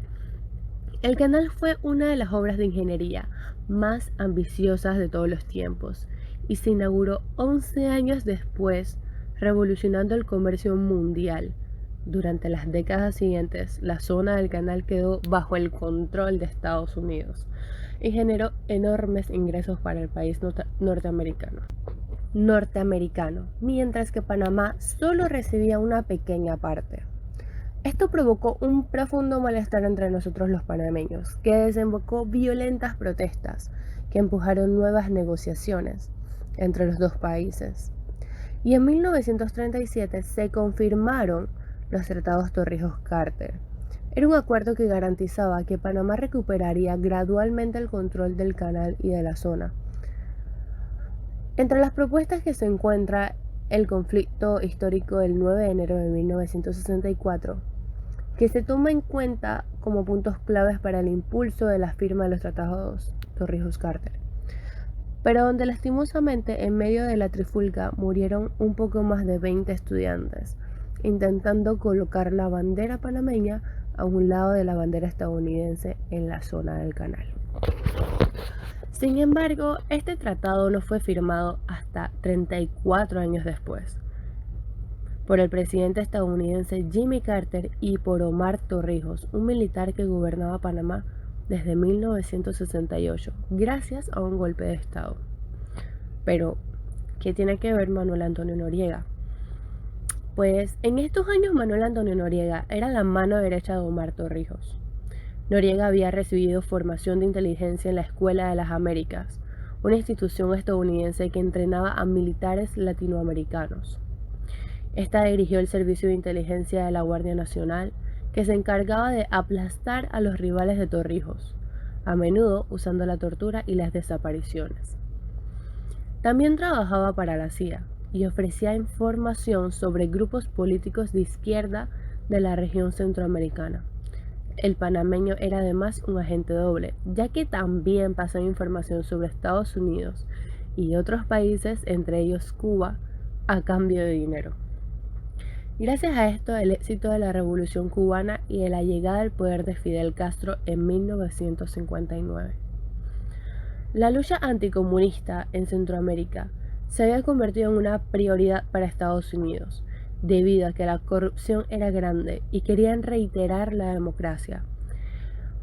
El canal fue una de las obras de ingeniería más ambiciosas de todos los tiempos y se inauguró 11 años después, revolucionando el comercio mundial. Durante las décadas siguientes, la zona del canal quedó bajo el control de Estados Unidos y generó enormes ingresos para el país norteamericano, mientras que Panamá solo recibía una pequeña parte. Esto provocó un profundo malestar entre nosotros los panameños, que desembocó violentas protestas que empujaron nuevas negociaciones entre los dos países. Y en 1937 se confirmaron los tratados Torrijos-Carter. Era un acuerdo que garantizaba que Panamá recuperaría gradualmente el control del canal y de la zona. Entre las propuestas que se encuentra el conflicto histórico del 9 de enero de 1964, que se toma en cuenta como puntos claves para el impulso de la firma de los tratados Torrijos-Carter, pero donde lastimosamente en medio de la trifulca murieron un poco más de 20 estudiantes, intentando colocar la bandera panameña a un lado de la bandera estadounidense en la zona del canal. Sin embargo, este tratado no fue firmado hasta 34 años después, por el presidente estadounidense Jimmy Carter y por Omar Torrijos, un militar que gobernaba Panamá desde 1968, gracias a un golpe de Estado. Pero, ¿qué tiene que ver Manuel Antonio Noriega? Pues en estos años Manuel Antonio Noriega era la mano derecha de Omar Torrijos. Noriega había recibido formación de inteligencia en la Escuela de las Américas, una institución estadounidense que entrenaba a militares latinoamericanos. Esta dirigió el servicio de inteligencia de la Guardia Nacional, que se encargaba de aplastar a los rivales de Torrijos, a menudo usando la tortura y las desapariciones. También trabajaba para la CIA y ofrecía información sobre grupos políticos de izquierda de la región centroamericana. El panameño era además un agente doble, ya que también pasaba información sobre Estados Unidos y otros países, entre ellos Cuba, a cambio de dinero. Gracias a esto, el éxito de la Revolución Cubana y de la llegada al poder de Fidel Castro en 1959. La lucha anticomunista en Centroamérica se había convertido en una prioridad para Estados Unidos, debido a que la corrupción era grande y querían reiterar la democracia.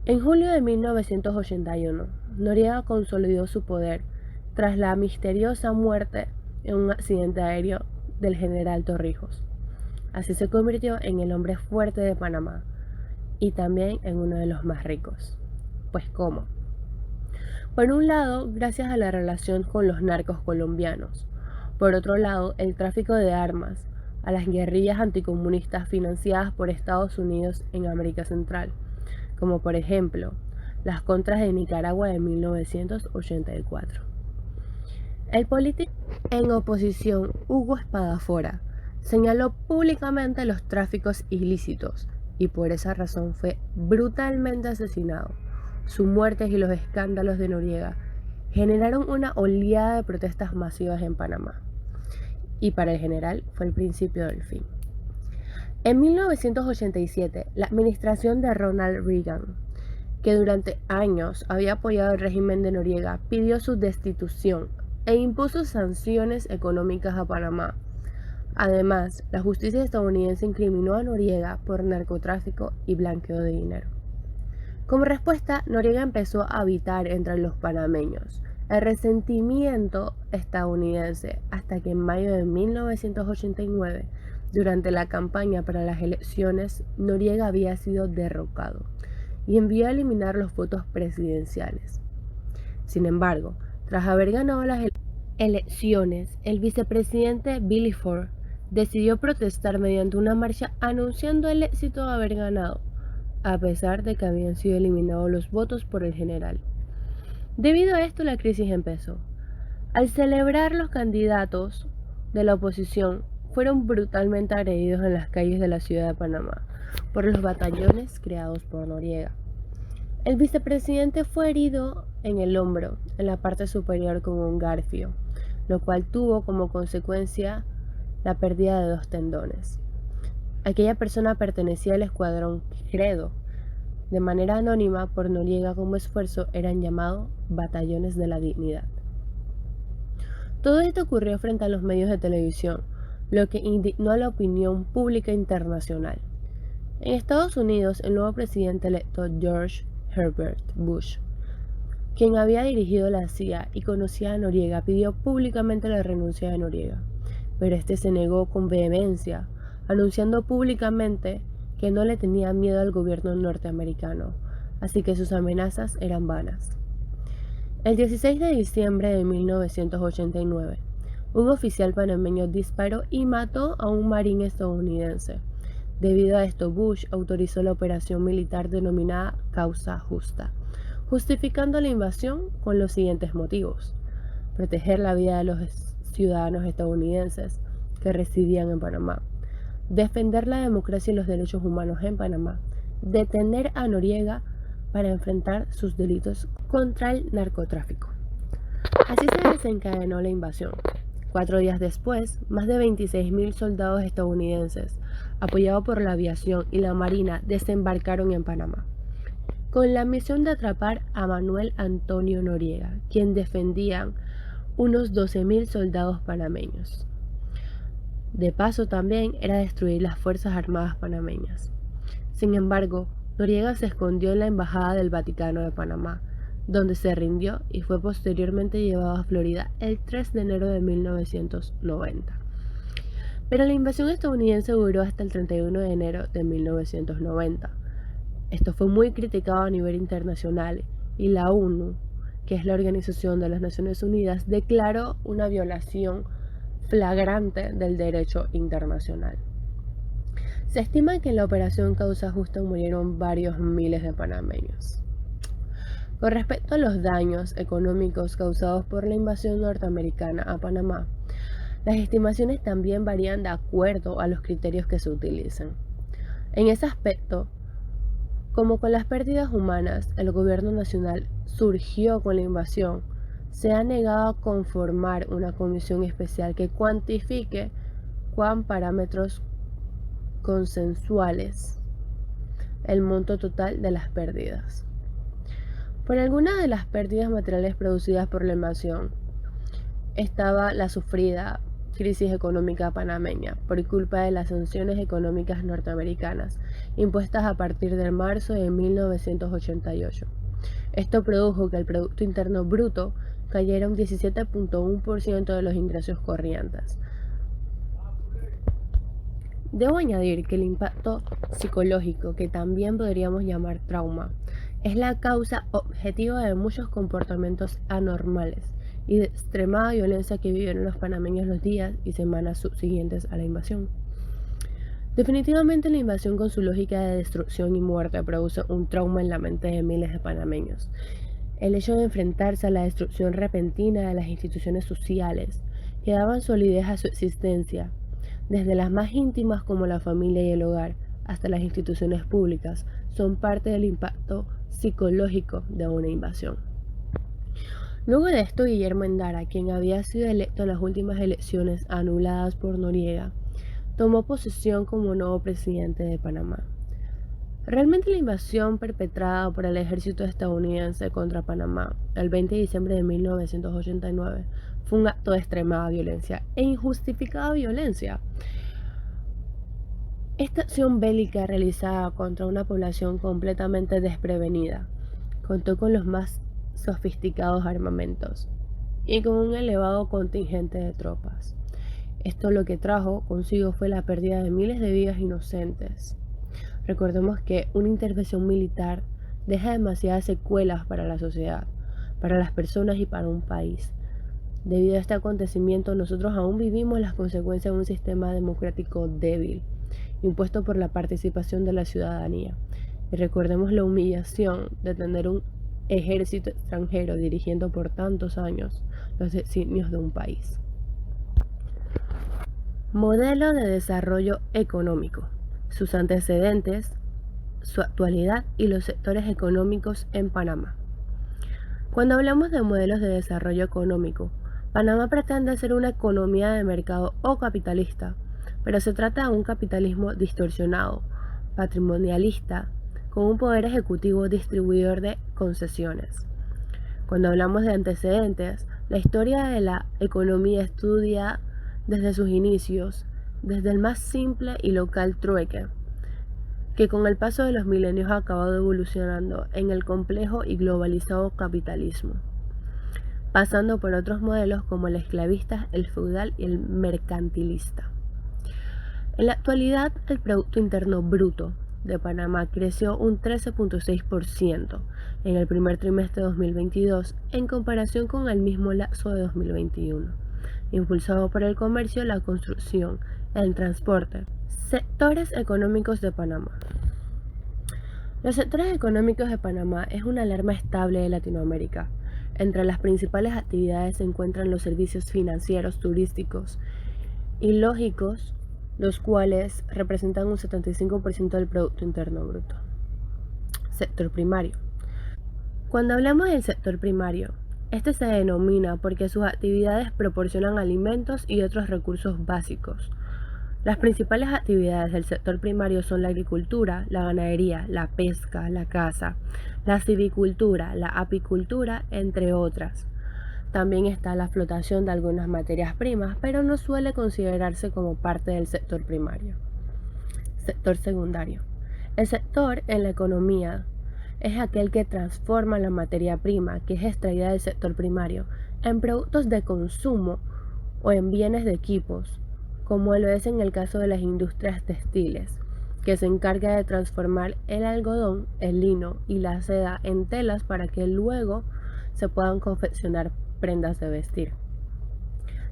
En julio de 1981, Noriega consolidó su poder tras la misteriosa muerte en un accidente aéreo del general Torrijos. Así se convirtió en el hombre fuerte de Panamá y también en uno de los más ricos. Pues ¿cómo? Por un lado, gracias a la relación con los narcos colombianos. Por otro lado, el tráfico de armas a las guerrillas anticomunistas financiadas por Estados Unidos en América Central, como por ejemplo las contras de Nicaragua de 1984. El político en oposición, Hugo Espadafora, señaló públicamente los tráficos ilícitos y por esa razón fue brutalmente asesinado. Su muerte y los escándalos de Noriega generaron una oleada de protestas masivas en Panamá, y para el general fue el principio del fin. En 1987, la administración de Ronald Reagan, que durante años había apoyado el régimen de Noriega, pidió su destitución e impuso sanciones económicas a Panamá. Además, la justicia estadounidense incriminó a Noriega por narcotráfico y blanqueo de dinero. Como respuesta, Noriega empezó a habitar entre los panameños el resentimiento estadounidense hasta que en mayo de 1989, durante la campaña para las elecciones, Noriega había sido derrocado y envió a eliminar los votos presidenciales. Sin embargo, tras haber ganado las elecciones, el vicepresidente Billy Ford decidió protestar mediante una marcha anunciando el éxito de haber ganado, a pesar de que habían sido eliminados los votos por el general. Debido a esto, la crisis empezó. Al celebrar, los candidatos de la oposición fueron brutalmente agredidos en las calles de la ciudad de Panamá por los batallones creados por Noriega. El vicepresidente fue herido en el hombro, en la parte superior, con un garfio, lo cual tuvo como consecuencia la pérdida de 2 tendones. Aquella persona pertenecía al escuadrón Credo. De manera anónima, por Noriega como esfuerzo, eran llamados batallones de la dignidad. Todo esto ocurrió frente a los medios de televisión, lo que indignó a la opinión pública internacional. En Estados Unidos, el nuevo presidente electo George Herbert Bush, quien había dirigido la CIA y conocía a Noriega, pidió públicamente la renuncia de Noriega, pero este se negó con vehemencia, anunciando públicamente que no le tenía miedo al gobierno norteamericano, así que sus amenazas eran vanas. El 16 de diciembre de 1989, un oficial panameño disparó y mató a un marín estadounidense. Debido a esto, Bush autorizó la operación militar denominada Causa Justa, justificando la invasión con los siguientes motivos: proteger la vida de los ciudadanos estadounidenses que residían en Panamá, defender la democracia y los derechos humanos en Panamá, detener a Noriega para enfrentar sus delitos contra el narcotráfico. Así se desencadenó la invasión. 4 días después, más de 26.000 soldados estadounidenses, apoyados por la aviación y la marina, desembarcaron en Panamá, con la misión de atrapar a Manuel Antonio Noriega, quien defendían unos 12.000 soldados panameños. De paso, también era destruir las Fuerzas Armadas panameñas. Sin embargo, Noriega se escondió en la Embajada del Vaticano de Panamá, donde se rindió y fue posteriormente llevado a Florida el 3 de enero de 1990. Pero la invasión estadounidense duró hasta el 31 de enero de 1990. Esto fue muy criticado a nivel internacional y la ONU, que es la Organización de las Naciones Unidas, declaró una violación flagrante del derecho internacional. Se estima que en la operación Causa Justa murieron varios miles de panameños. Con respecto a los daños económicos causados por la invasión norteamericana a Panamá, las estimaciones también varían de acuerdo a los criterios que se utilicen. En ese aspecto, como con las pérdidas humanas, el gobierno nacional surgió con la invasión, se ha negado a conformar una comisión especial que cuantifique con parámetros consensuales el monto total de las pérdidas. Por algunas de las pérdidas materiales producidas por la invasión estaba la sufrida crisis económica panameña por culpa de las sanciones económicas norteamericanas impuestas a partir de marzo de 1988. Esto produjo que el Producto Interno Bruto cayera un 17.1% de los ingresos corrientes. Debo añadir que el impacto psicológico, que también podríamos llamar trauma, es la causa objetiva de muchos comportamientos anormales y de extremada violencia que vivieron los panameños los días y semanas subsiguientes a la invasión. Definitivamente la invasión, con su lógica de destrucción y muerte, produce un trauma en la mente de miles de panameños. El hecho de enfrentarse a la destrucción repentina de las instituciones sociales que daban solidez a su existencia, desde las más íntimas como la familia y el hogar, hasta las instituciones públicas, son parte del impacto psicológico de una invasión. Luego de esto, Guillermo Endara, quien había sido electo en las últimas elecciones anuladas por Noriega, tomó posesión como nuevo presidente de Panamá. Realmente la invasión perpetrada por el ejército estadounidense contra Panamá el 20 de diciembre de 1989 fue un acto de extremada violencia e injustificada violencia. Esta acción bélica, realizada contra una población completamente desprevenida, contó con los más sofisticados armamentos y con un elevado contingente de tropas. Esto lo que trajo consigo fue la pérdida de miles de vidas inocentes. Recordemos que una intervención militar deja demasiadas secuelas para la sociedad, para las personas y para un país. Debido a este acontecimiento, nosotros aún vivimos las consecuencias de un sistema democrático débil, impuesto por la participación de la ciudadanía. Y recordemos la humillación de tener un ejército extranjero dirigiendo por tantos años los designios de un país. Modelo de desarrollo económico, sus antecedentes, su actualidad y los sectores económicos en Panamá. Cuando hablamos de modelos de desarrollo económico, Panamá pretende ser una economía de mercado o capitalista, pero se trata de un capitalismo distorsionado, patrimonialista, con un poder ejecutivo distribuidor de concesiones. Cuando hablamos de antecedentes, la historia de la economía estudia desde sus inicios, desde el más simple y local trueque, que con el paso de los milenios ha acabado evolucionando en el complejo y globalizado capitalismo, pasando por otros modelos como el esclavista, el feudal y el mercantilista. En la actualidad, el Producto Interno Bruto de Panamá creció un 13.6% en el primer trimestre de 2022 en comparación con el mismo lapso de 2021, impulsado por el comercio, la construcción, el transporte. Sectores económicos de Panamá. Los sectores económicos de Panamá es una alarma estable de Latinoamérica. Entre las principales actividades se encuentran los servicios financieros, turísticos y lógicos, los cuales representan un 75% del Producto Interno Bruto. Sector primario. Cuando hablamos del sector primario, este se denomina porque sus actividades proporcionan alimentos y otros recursos básicos. Las principales actividades del sector primario son la agricultura, la ganadería, la pesca, la caza, la silvicultura, la apicultura, entre otras. También está la explotación de algunas materias primas, pero no suele considerarse como parte del sector primario. Sector secundario. El sector en la economía es aquel que transforma la materia prima que es extraída del sector primario en productos de consumo o en bienes de equipos, como lo es en el caso de las industrias textiles, que se encarga de transformar el algodón, el lino y la seda en telas para que luego se puedan confeccionar prendas de vestir.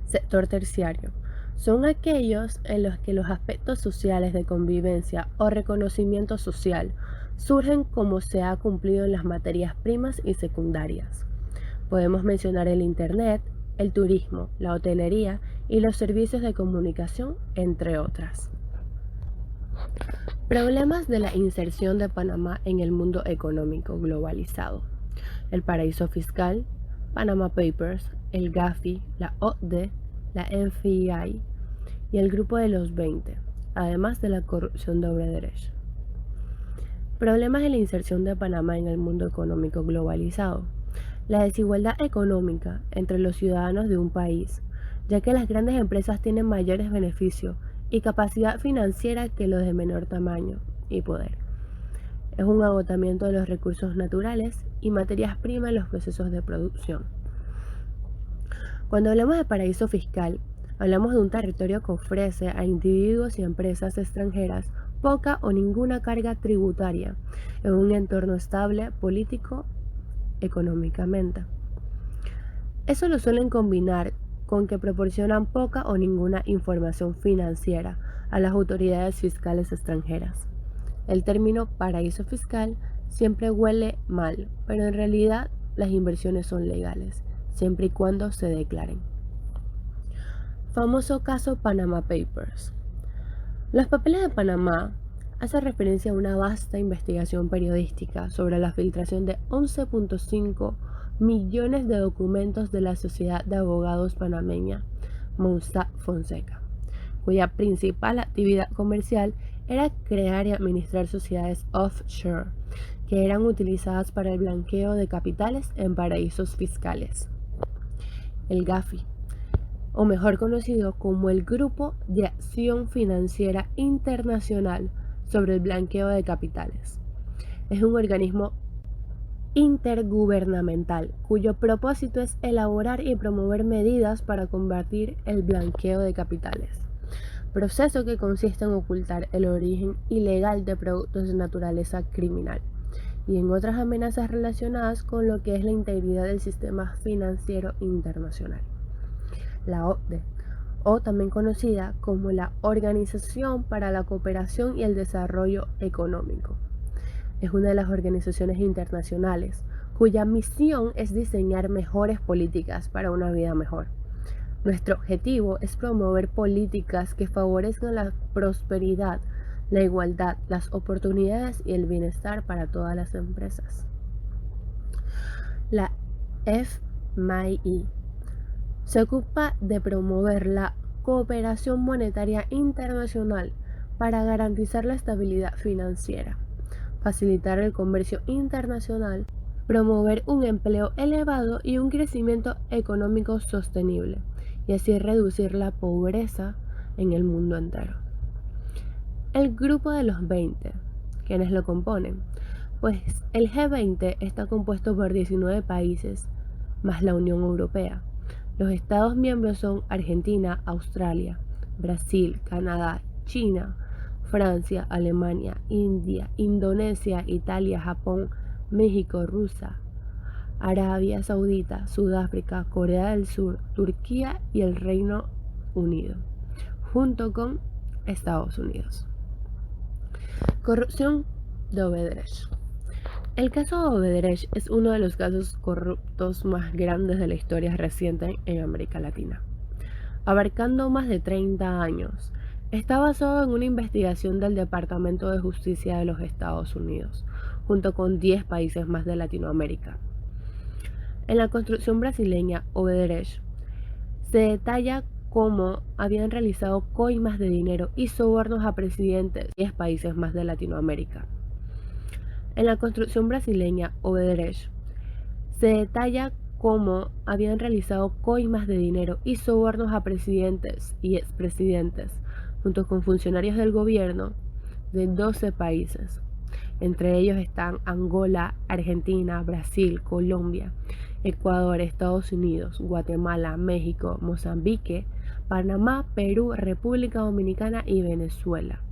Sector terciario. Son aquellos en los que los aspectos sociales de convivencia o reconocimiento social surgen como se ha cumplido en las materias primas y secundarias. Podemos mencionar el Internet, el turismo, la hotelería y los servicios de comunicación, entre otras. Problemas de la inserción de Panamá en el mundo económico globalizado. El paraíso fiscal, Panama Papers, el Gafi, la OCDE, la NFI y el Grupo de los 20, además de la corrupción de Odebrecht. Problemas de la inserción de Panamá en el mundo económico globalizado. La desigualdad económica entre los ciudadanos de un país, ya que las grandes empresas tienen mayores beneficios y capacidad financiera que los de menor tamaño y poder. Es un agotamiento de los recursos naturales y materias primas en los procesos de producción. Cuando hablamos de paraíso fiscal, hablamos de un territorio que ofrece a individuos y empresas extranjeras poca o ninguna carga tributaria en un entorno estable político económicamente. Eso lo suelen combinar con que proporcionan poca o ninguna información financiera a las autoridades fiscales extranjeras. El término paraíso fiscal siempre huele mal, pero en realidad las inversiones son legales, siempre y cuando se declaren. Famoso caso Panama Papers. Los papeles de Panamá hacen referencia a una vasta investigación periodística sobre la filtración de 11.5 millones de documentos de la Sociedad de Abogados Panameña, Mossack Fonseca, cuya principal actividad comercial era crear y administrar sociedades offshore, que eran utilizadas para el blanqueo de capitales en paraísos fiscales. El Gafi, o mejor conocido como el Grupo de Acción Financiera Internacional sobre el Blanqueo de Capitales, es un organismo intergubernamental cuyo propósito es elaborar y promover medidas para combatir el blanqueo de capitales, proceso que consiste en ocultar el origen ilegal de productos de naturaleza criminal, y en otras amenazas relacionadas con lo que es la integridad del sistema financiero internacional. La OCDE, o también conocida como la Organización para la Cooperación y el Desarrollo Económico, es una de las organizaciones internacionales cuya misión es diseñar mejores políticas para una vida mejor. Nuestro objetivo es promover políticas que favorezcan la prosperidad, la igualdad, las oportunidades y el bienestar para todas las empresas. La FMI se ocupa de promover la cooperación monetaria internacional para garantizar la estabilidad financiera, facilitar el comercio internacional, promover un empleo elevado y un crecimiento económico sostenible, y así reducir la pobreza en el mundo entero. El grupo de los 20, ¿quiénes lo componen? Pues el G20 está compuesto por 19 países, más la Unión Europea. Los Estados miembros son Argentina, Australia, Brasil, Canadá, China, Francia, Alemania, India, Indonesia, Italia, Japón, México, Rusia, Arabia Saudita, Sudáfrica, Corea del Sur, Turquía y el Reino Unido, junto con Estados Unidos. Corrupción de Odebrecht. El caso de Odebrecht es uno de los casos corruptos más grandes de la historia reciente en América Latina. Abarcando más de 30 años, está basado en una investigación del Departamento de Justicia de los Estados Unidos, junto con 10 países más de Latinoamérica. En la construcción brasileña Odebrecht se detalla cómo habían realizado coimas de dinero y sobornos a presidentes de 10 países más de Latinoamérica. En la construcción brasileña Odebrecht se detalla cómo habían realizado coimas de dinero y sobornos a presidentes y expresidentes, junto con funcionarios del gobierno de 12 países. Entre ellos están Angola, Argentina, Brasil, Colombia, Ecuador, Estados Unidos, Guatemala, México, Mozambique, Panamá, Perú, República Dominicana y Venezuela.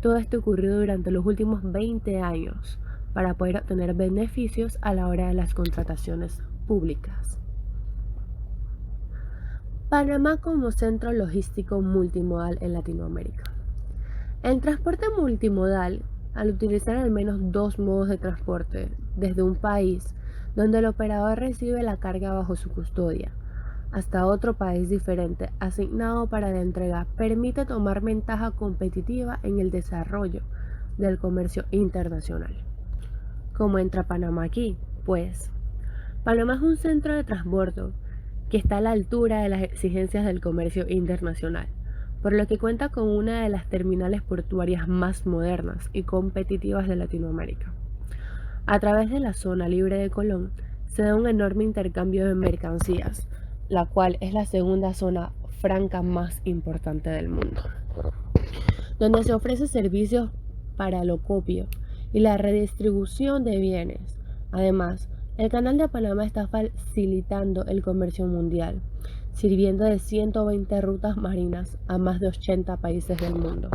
Todo esto ocurrió durante los últimos 20 años para poder obtener beneficios a la hora de las contrataciones públicas. Panamá como centro logístico multimodal en Latinoamérica. El transporte multimodal, al utilizar al menos 2 modos de transporte desde un país donde el operador recibe la carga bajo su custodia hasta otro país diferente asignado para la entrega, permite tomar ventaja competitiva en el desarrollo del comercio internacional. ¿Cómo entra Panamá aquí? Pues Panamá es un centro de transbordo que está a la altura de las exigencias del comercio internacional, por lo que cuenta con una de las terminales portuarias más modernas y competitivas de Latinoamérica. A través de la zona libre de Colón se da un enorme intercambio de mercancías, la cual es la segunda zona franca más importante del mundo, donde se ofrece servicios para el acopio y la redistribución de bienes. Además, el Canal de Panamá está facilitando el comercio mundial, sirviendo de 120 rutas marinas a más de 80 países del mundo,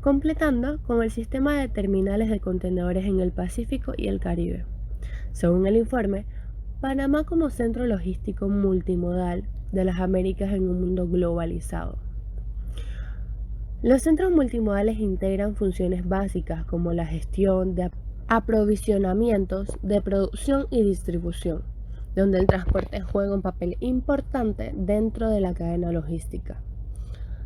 completando con el sistema de terminales de contenedores en el Pacífico y el Caribe. Según el informe, Panamá como centro logístico multimodal de las Américas en un mundo globalizado. Los centros multimodales integran funciones básicas como la gestión de aprovisionamientos, de producción y distribución, donde el transporte juega un papel importante dentro de la cadena logística.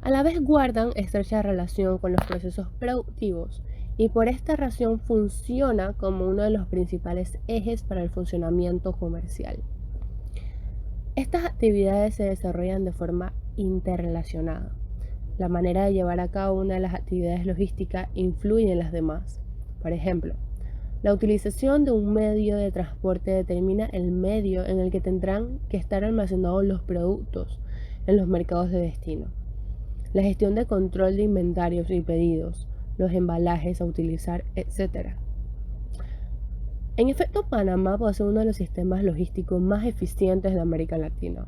A la vez guardan estrecha relación con los procesos productivos y por esta razón funciona como uno de los principales ejes para el funcionamiento comercial. Estas actividades se desarrollan de forma interrelacionada. La manera de llevar a cabo una de las actividades logísticas influye en las demás. Por ejemplo, la utilización de un medio de transporte determina el medio en el que tendrán que estar almacenados los productos en los mercados de destino. La gestión de control de inventarios y pedidos, los embalajes a utilizar, etc. En efecto, Panamá posee uno de los sistemas logísticos más eficientes de América Latina,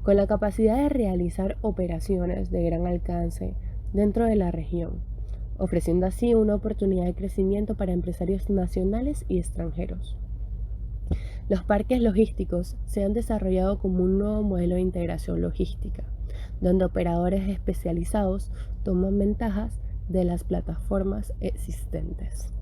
con la capacidad de realizar operaciones de gran alcance dentro de la región, ofreciendo así una oportunidad de crecimiento para empresarios nacionales y extranjeros. Los parques logísticos se han desarrollado como un nuevo modelo de integración logística, donde operadores especializados toman ventajas de las plataformas existentes.